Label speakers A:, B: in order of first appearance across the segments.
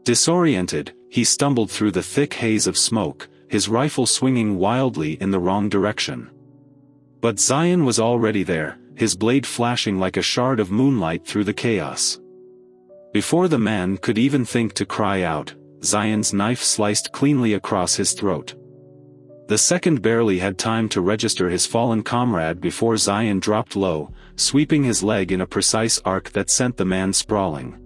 A: Disoriented, he stumbled through the thick haze of smoke, his rifle swinging wildly in the wrong direction. But Zion was already there, his blade flashing like a shard of moonlight through the chaos. Before the man could even think to cry out, Zion's knife sliced cleanly across his throat. The second barely had time to register his fallen comrade before Zion dropped low, sweeping his leg in a precise arc that sent the man sprawling.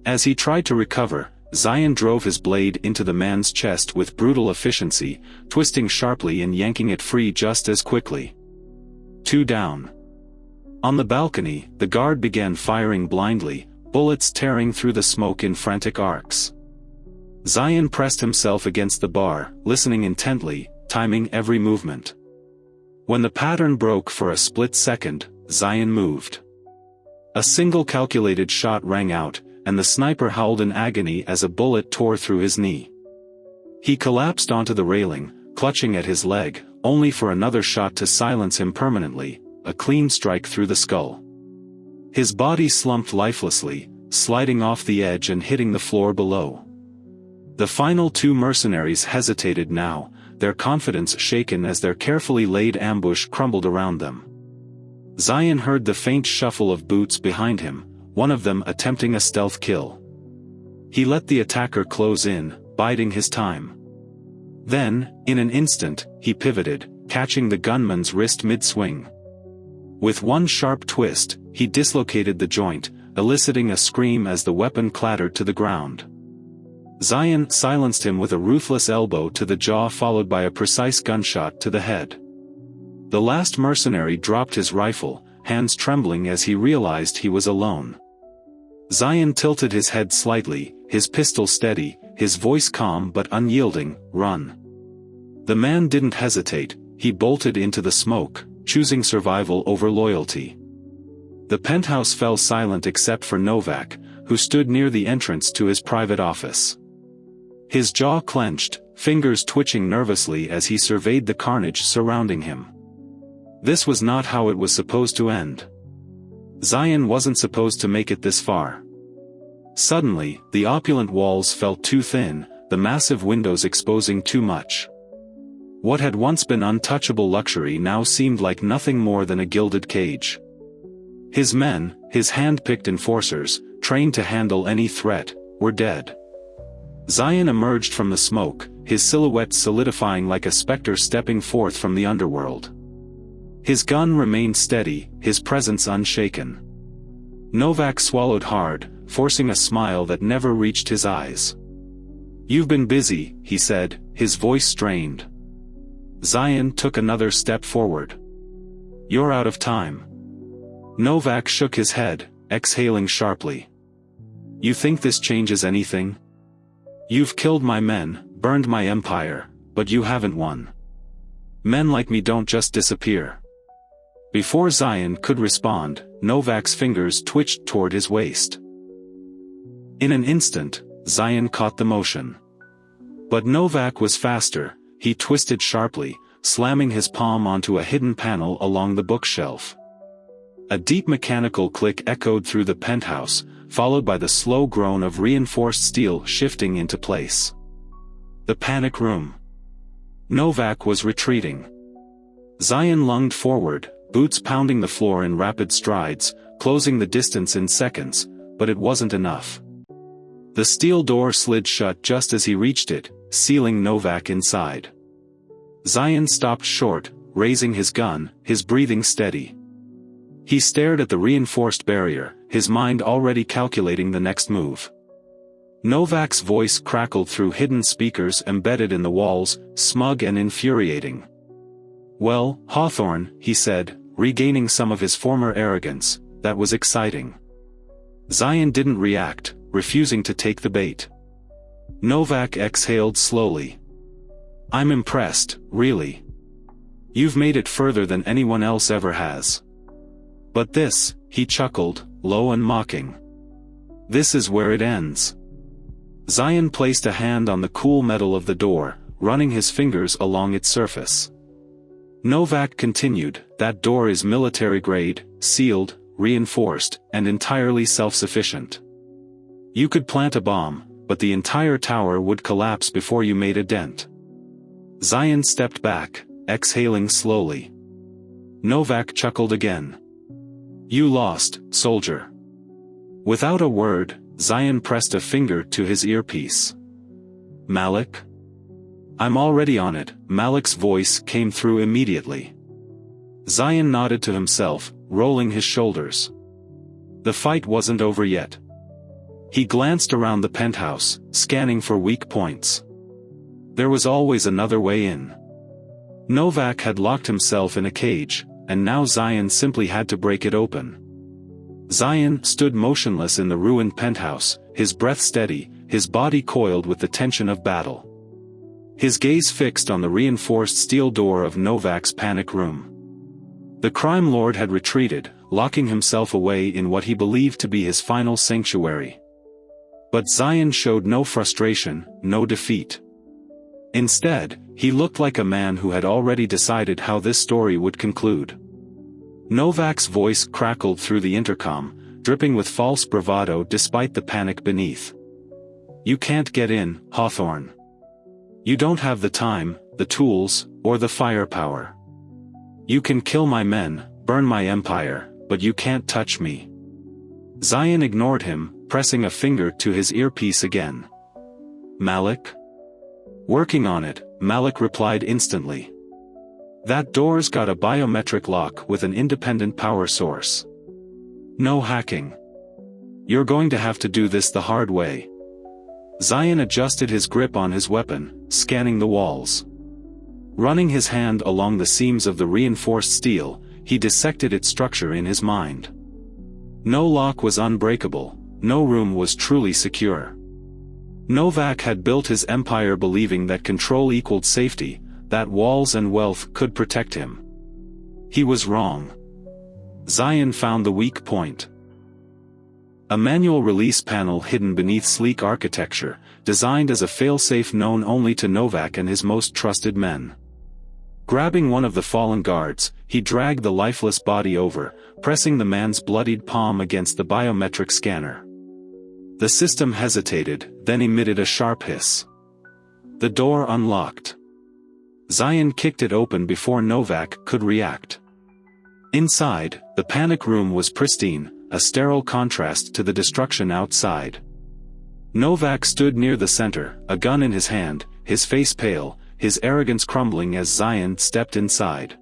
A: As he tried to recover, Zion drove his blade into the man's chest with brutal efficiency, twisting sharply and yanking it free just as quickly. 2 down. On the balcony, the guard began firing blindly, bullets tearing through the smoke in frantic arcs. Zion pressed himself against the bar, listening intently, timing every movement. When the pattern broke for a split second, Zion moved. A single calculated shot rang out, and the sniper howled in agony as a bullet tore through his knee. He collapsed onto the railing, clutching at his leg, only for another shot to silence him permanently, a clean strike through the skull. His body slumped lifelessly, sliding off the edge and hitting the floor below. The final 2 mercenaries hesitated now, their confidence shaken as their carefully laid ambush crumbled around them. Zion heard the faint shuffle of boots behind him, one of them attempting a stealth kill. He let the attacker close in, biding his time. Then, in an instant, he pivoted, catching the gunman's wrist mid-swing. With one sharp twist, he dislocated the joint, eliciting a scream as the weapon clattered to the ground. Zion silenced him with a ruthless elbow to the jaw followed by a precise gunshot to the head. The last mercenary dropped his rifle, hands trembling as he realized he was alone. Zion tilted his head slightly, his pistol steady, his voice calm but unyielding, "Run." The man didn't hesitate, he bolted into the smoke, choosing survival over loyalty. The penthouse fell silent except for Novak, who stood near the entrance to his private office. His jaw clenched, fingers twitching nervously as he surveyed the carnage surrounding him. This was not how it was supposed to end. Zion wasn't supposed to make it this far. Suddenly, the opulent walls felt too thin, the massive windows exposing too much. What had once been untouchable luxury now seemed like nothing more than a gilded cage. His men, his hand-picked enforcers, trained to handle any threat, were dead. Zion emerged from the smoke, his silhouette solidifying like a specter stepping forth from the underworld. His gun remained steady, his presence unshaken. Novak swallowed hard, forcing a smile that never reached his eyes. "You've been busy," he said, his voice strained. Zion took another step forward. "You're out of time." Novak shook his head, exhaling sharply. "You think this changes anything? You've killed my men, burned my empire, but you haven't won. Men like me don't just disappear." Before Zion could respond, Novak's fingers twitched toward his waist. In an instant, Zion caught the motion. But Novak was faster, he twisted sharply, slamming his palm onto a hidden panel along the bookshelf. A deep mechanical click echoed through the penthouse, followed by the slow groan of reinforced steel shifting into place. The panic room. Novak was retreating. Zion lunged forward, boots pounding the floor in rapid strides, closing the distance in seconds, but it wasn't enough. The steel door slid shut just as he reached it, sealing Novak inside. Zion stopped short, raising his gun, his breathing steady. He stared at the reinforced barrier, his mind already calculating the next move. Novak's voice crackled through hidden speakers embedded in the walls, smug and infuriating. "Well, Hawthorne," he said, regaining some of his former arrogance, "that was exciting." Zion didn't react, refusing to take the bait. Novak exhaled slowly. "I'm impressed, really. You've made it further than anyone else ever has. But this," he chuckled, low and mocking. "This is where it ends." Zion placed a hand on the cool metal of the door, running his fingers along its surface. Novak continued, "That door is military-grade, sealed, reinforced, and entirely self-sufficient. You could plant a bomb, but the entire tower would collapse before you made a dent. Zion stepped back, exhaling slowly. Novak chuckled again. You lost, soldier. Without a word, Zion pressed a finger to his earpiece. Malik? I'm already on it, Malik's voice came through immediately. Zion nodded to himself, rolling his shoulders. The fight wasn't over yet. He glanced around the penthouse, scanning for weak points. There was always another way in. Novak had locked himself in a cage, and now Zion simply had to break it open. Zion stood motionless in the ruined penthouse, his breath steady, his body coiled with the tension of battle. His gaze fixed on the reinforced steel door of Novak's panic room. The crime lord had retreated, locking himself away in what he believed to be his final sanctuary. But Zion showed no frustration, no defeat. Instead, he looked like a man who had already decided how this story would conclude. Novak's voice crackled through the intercom, dripping with false bravado despite the panic beneath. You can't get in, Hawthorne. You don't have the time, the tools, or the firepower. You can kill my men, burn my empire, but you can't touch me. Zion ignored him, pressing a finger to his earpiece again. Malik? Working on it, Malik replied instantly. That door's got a biometric lock with an independent power source. No hacking. You're going to have to do this the hard way. Zion adjusted his grip on his weapon, scanning the walls. Running his hand along the seams of the reinforced steel, he dissected its structure in his mind. No lock was unbreakable, no room was truly secure. Novak had built his empire believing that control equaled safety, that walls and wealth could protect him. He was wrong. Zion found the weak point. A manual release panel hidden beneath sleek architecture, designed as a failsafe known only to Novak and his most trusted men. Grabbing one of the fallen guards, he dragged the lifeless body over, pressing the man's bloodied palm against the biometric scanner. The system hesitated, then emitted a sharp hiss. The door unlocked. Zion kicked it open before Novak could react. Inside, the panic room was pristine, a sterile contrast to the destruction outside. Novak stood near the center, a gun in his hand, his face pale, his arrogance crumbling as Zion stepped inside.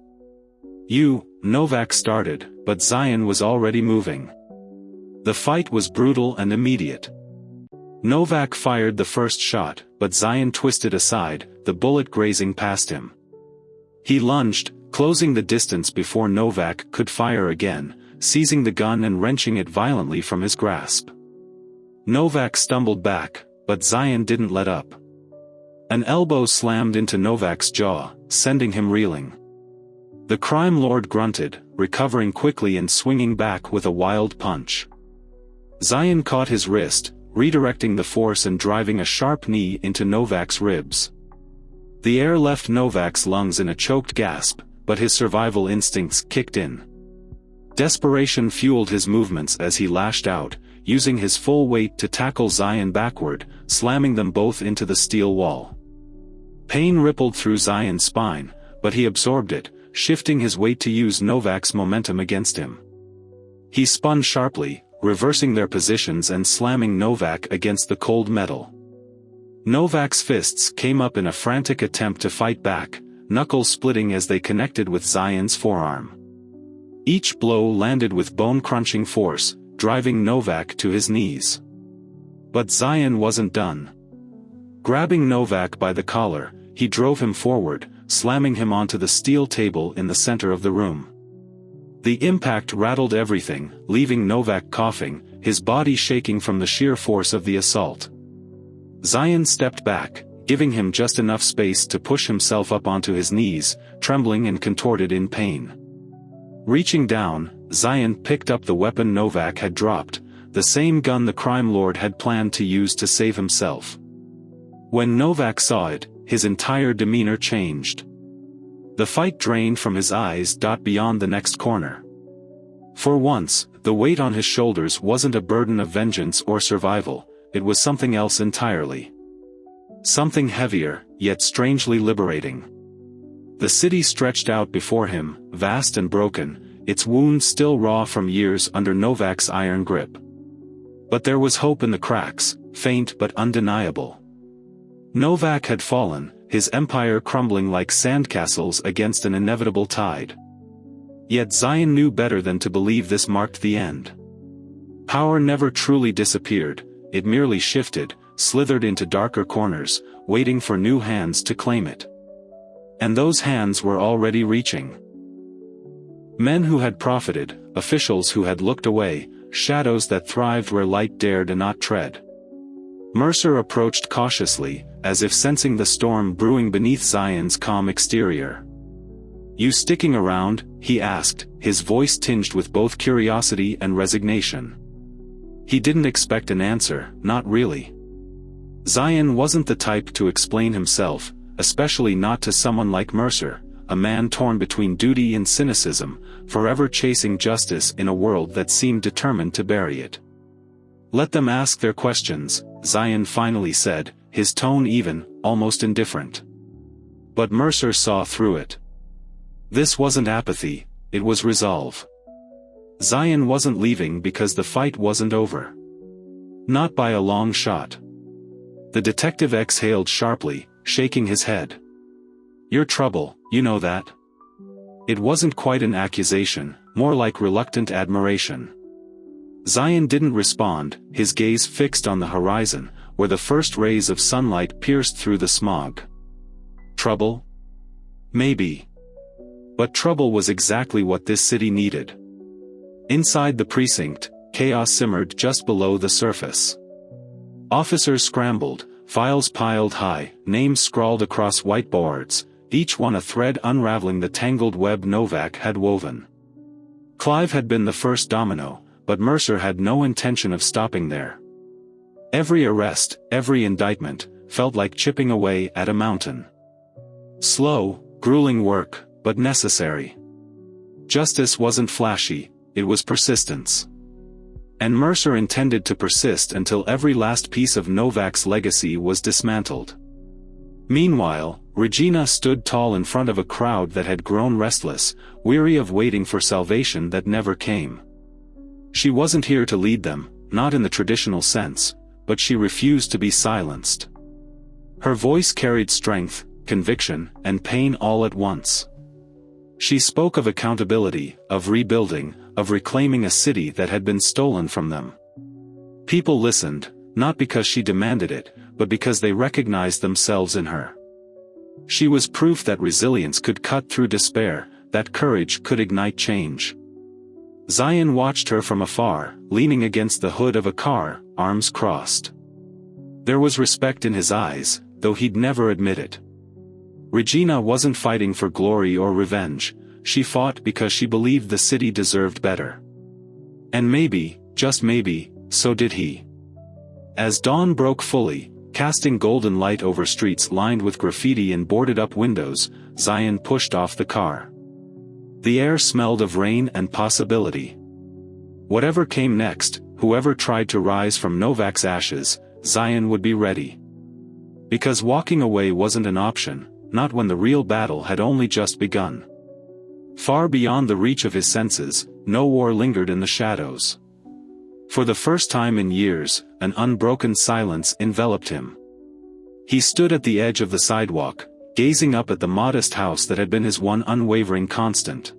A: Novak started, but Zion was already moving. The fight was brutal and immediate. Novak fired the first shot, but Zion twisted aside, the bullet grazing past him. He lunged, closing the distance before Novak could fire again, seizing the gun and wrenching it violently from his grasp. Novak stumbled back, but Zion didn't let up. An elbow slammed into Novak's jaw, sending him reeling. The crime lord grunted, recovering quickly and swinging back with a wild punch. Zion caught his wrist, redirecting the force and driving a sharp knee into Novak's ribs. The air left Novak's lungs in a choked gasp, but his survival instincts kicked in. Desperation fueled his movements as he lashed out, using his full weight to tackle Zion backward, slamming them both into the steel wall. Pain rippled through Zion's spine, but he absorbed it, shifting his weight to use Novak's momentum against him. He spun sharply, reversing their positions and slamming Novak against the cold metal. Novak's fists came up in a frantic attempt to fight back, knuckles splitting as they connected with Zion's forearm. Each blow landed with bone-crunching force, driving Novak to his knees. But Zion wasn't done. Grabbing Novak by the collar, he drove him forward, slamming him onto the steel table in the center of the room. The impact rattled everything, leaving Novak coughing, his body shaking from the sheer force of the assault. Zion stepped back, giving him just enough space to push himself up onto his knees, trembling and contorted in pain. Reaching down, Zion picked up the weapon Novak had dropped, the same gun the crime lord had planned to use to save himself. When Novak saw it, his entire demeanor changed. The fight drained from his eyes. Beyond the next corner. For once, the weight on his shoulders wasn't a burden of vengeance or survival, it was something else entirely. Something heavier, yet strangely liberating. The city stretched out before him, vast and broken, its wounds still raw from years under Novak's iron grip. But there was hope in the cracks, faint but undeniable. Novak had fallen, his empire crumbling like sandcastles against an inevitable tide. Yet Zion knew better than to believe this marked the end. Power never truly disappeared, it merely shifted, slithered into darker corners, waiting for new hands to claim it. And those hands were already reaching. Men who had profited, officials who had looked away, shadows that thrived where light dared not tread. Mercer approached cautiously, as if sensing the storm brewing beneath Zion's calm exterior. "You sticking around?" he asked, his voice tinged with both curiosity and resignation. He didn't expect an answer, not really. Zion wasn't the type to explain himself, especially not to someone like Mercer, a man torn between duty and cynicism, forever chasing justice in a world that seemed determined to bury it. "Let them ask their questions," Zion finally said, his tone even, almost indifferent. But Mercer saw through it. This wasn't apathy, it was resolve. Zion wasn't leaving because the fight wasn't over. Not by a long shot. The detective exhaled sharply, shaking his head. "Your trouble, you know that?" It wasn't quite an accusation, more like reluctant admiration. Zion didn't respond, his gaze fixed on the horizon, where the first rays of sunlight pierced through the smog. Trouble? Maybe. But trouble was exactly what this city needed. Inside the precinct, chaos simmered just below the surface. Officers scrambled, files piled high, names scrawled across whiteboards, each one a thread unraveling the tangled web Novak had woven. Clive had been the first domino, but Mercer had no intention of stopping there. Every arrest, every indictment, felt like chipping away at a mountain. Slow, grueling work, but necessary. Justice wasn't flashy, it was persistence. And Mercer intended to persist until every last piece of Novak's legacy was dismantled. Meanwhile, Regina stood tall in front of a crowd that had grown restless, weary of waiting for salvation that never came. She wasn't here to lead them, not in the traditional sense, but she refused to be silenced. Her voice carried strength, conviction, and pain all at once. She spoke of accountability, of rebuilding, of reclaiming a city that had been stolen from them. People listened, not because she demanded it, but because they recognized themselves in her. She was proof that resilience could cut through despair, that courage could ignite change. Zion watched her from afar, leaning against the hood of a car, arms crossed. There was respect in his eyes, though he'd never admit it. Regina wasn't fighting for glory or revenge, she fought because she believed the city deserved better. And maybe, just maybe, so did he. As dawn broke fully, casting golden light over streets lined with graffiti and boarded-up windows, Zion pushed off the car. The air smelled of rain and possibility. Whatever came next, whoever tried to rise from Novak's ashes, Zion would be ready. Because walking away wasn't an option, not when the real battle had only just begun. Far beyond the reach of his senses, no war lingered in the shadows. For the first time in years, an unbroken silence enveloped him. He stood at the edge of the sidewalk, gazing up at the modest house that had been his one unwavering constant.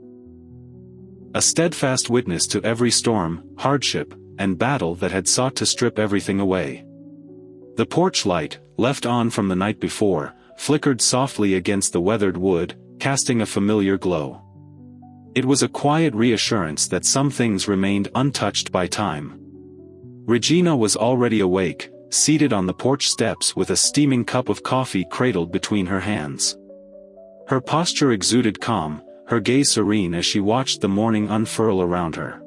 A: A steadfast witness to every storm, hardship, and battle that had sought to strip everything away. The porch light, left on from the night before, flickered softly against the weathered wood, casting a familiar glow. It was a quiet reassurance that some things remained untouched by time. Regina was already awake, seated on the porch steps with a steaming cup of coffee cradled between her hands. Her posture exuded calm, her gaze serene as she watched the morning unfurl around her.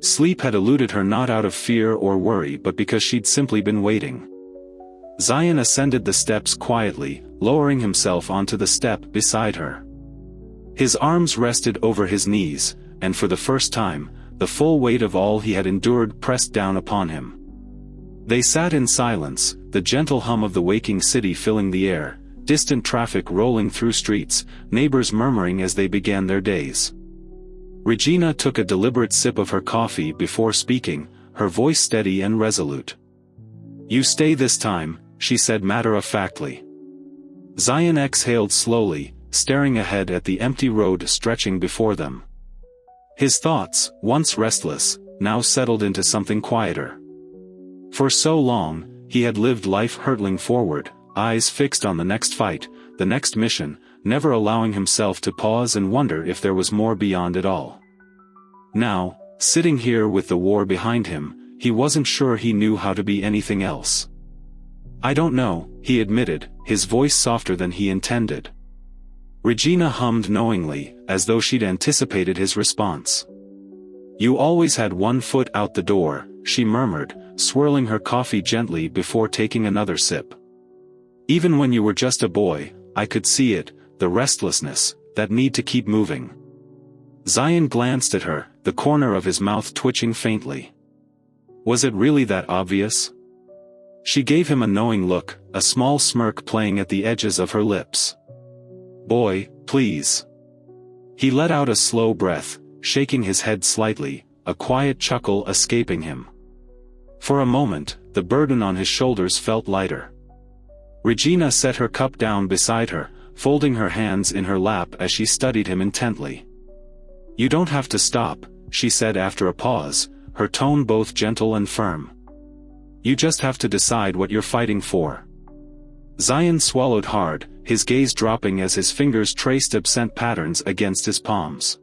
A: Sleep had eluded her not out of fear or worry but because she'd simply been waiting. Zion ascended the steps quietly, lowering himself onto the step beside her. His arms rested over his knees, and for the first time, the full weight of all he had endured pressed down upon him. They sat in silence, the gentle hum of the waking city filling the air, distant traffic rolling through streets, neighbors murmuring as they began their days. Regina took a deliberate sip of her coffee before speaking, her voice steady and resolute. "You stay this time," she said matter-of-factly. Zion exhaled slowly, staring ahead at the empty road stretching before them. His thoughts, once restless, now settled into something quieter. For so long, he had lived life hurtling forward, eyes fixed on the next fight, the next mission, never allowing himself to pause and wonder if there was more beyond it all. Now, sitting here with the war behind him, he wasn't sure he knew how to be anything else. "I don't know," he admitted, his voice softer than he intended. Regina hummed knowingly, as though she'd anticipated his response. "You always had one foot out the door," she murmured, swirling her coffee gently before taking another sip. "Even when you were just a boy, I could see it, the restlessness, that need to keep moving." Zion glanced at her, the corner of his mouth twitching faintly. Was it really that obvious? She gave him a knowing look, a small smirk playing at the edges of her lips. "Boy, please." He let out a slow breath, shaking his head slightly, a quiet chuckle escaping him. For a moment, the burden on his shoulders felt lighter. Regina set her cup down beside her, folding her hands in her lap as she studied him intently. "You don't have to stop," she said after a pause, her tone both gentle and firm. "You just have to decide what you're fighting for." Zion swallowed hard, his gaze dropping as his fingers traced absent patterns against his palms.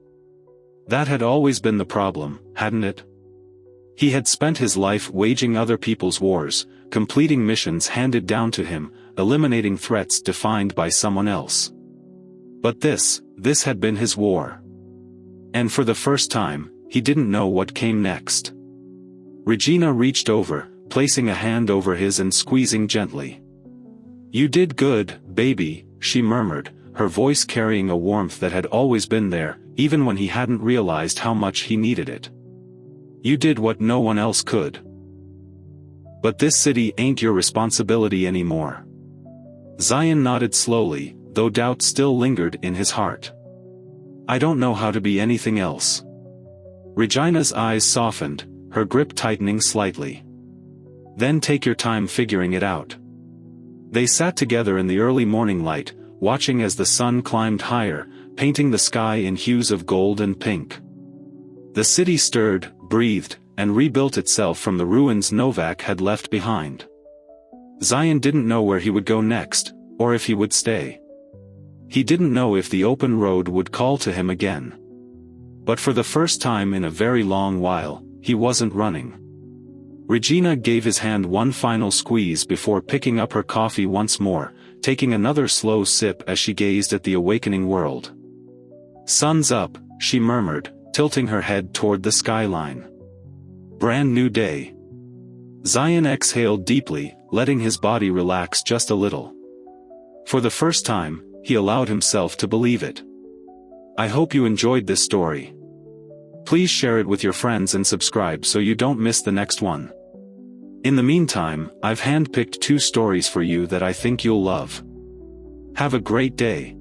A: That had always been the problem, hadn't it? He had spent his life waging other people's wars, completing missions handed down to him, eliminating threats defined by someone else. But this had been his war. And for the first time, he didn't know what came next. Regina reached over, placing a hand over his and squeezing gently. "You did good, baby," she murmured, her voice carrying a warmth that had always been there, even when he hadn't realized how much he needed it. "You did what no one else could. But this city ain't your responsibility anymore." Zion nodded slowly, though doubt still lingered in his heart. "I don't know how to be anything else." Regina's eyes softened, her grip tightening slightly. "Then take your time figuring it out." They sat together in the early morning light, watching as the sun climbed higher, painting the sky in hues of gold and pink. The city stirred, breathed, and rebuilt itself from the ruins Novak had left behind. Zion didn't know where he would go next, or if he would stay. He didn't know if the open road would call to him again. But for the first time in a very long while, he wasn't running. Regina gave his hand one final squeeze before picking up her coffee once more, taking another slow sip as she gazed at the awakening world. "Sun's up," she murmured, tilting her head toward the skyline. "Brand new day." Zion exhaled deeply, letting his body relax just a little. For the first time, he allowed himself to believe it. I hope you enjoyed this story. Please share it with your friends and subscribe so you don't miss the next one. In the meantime, I've handpicked 2 stories for you that I think you'll love. Have a great day.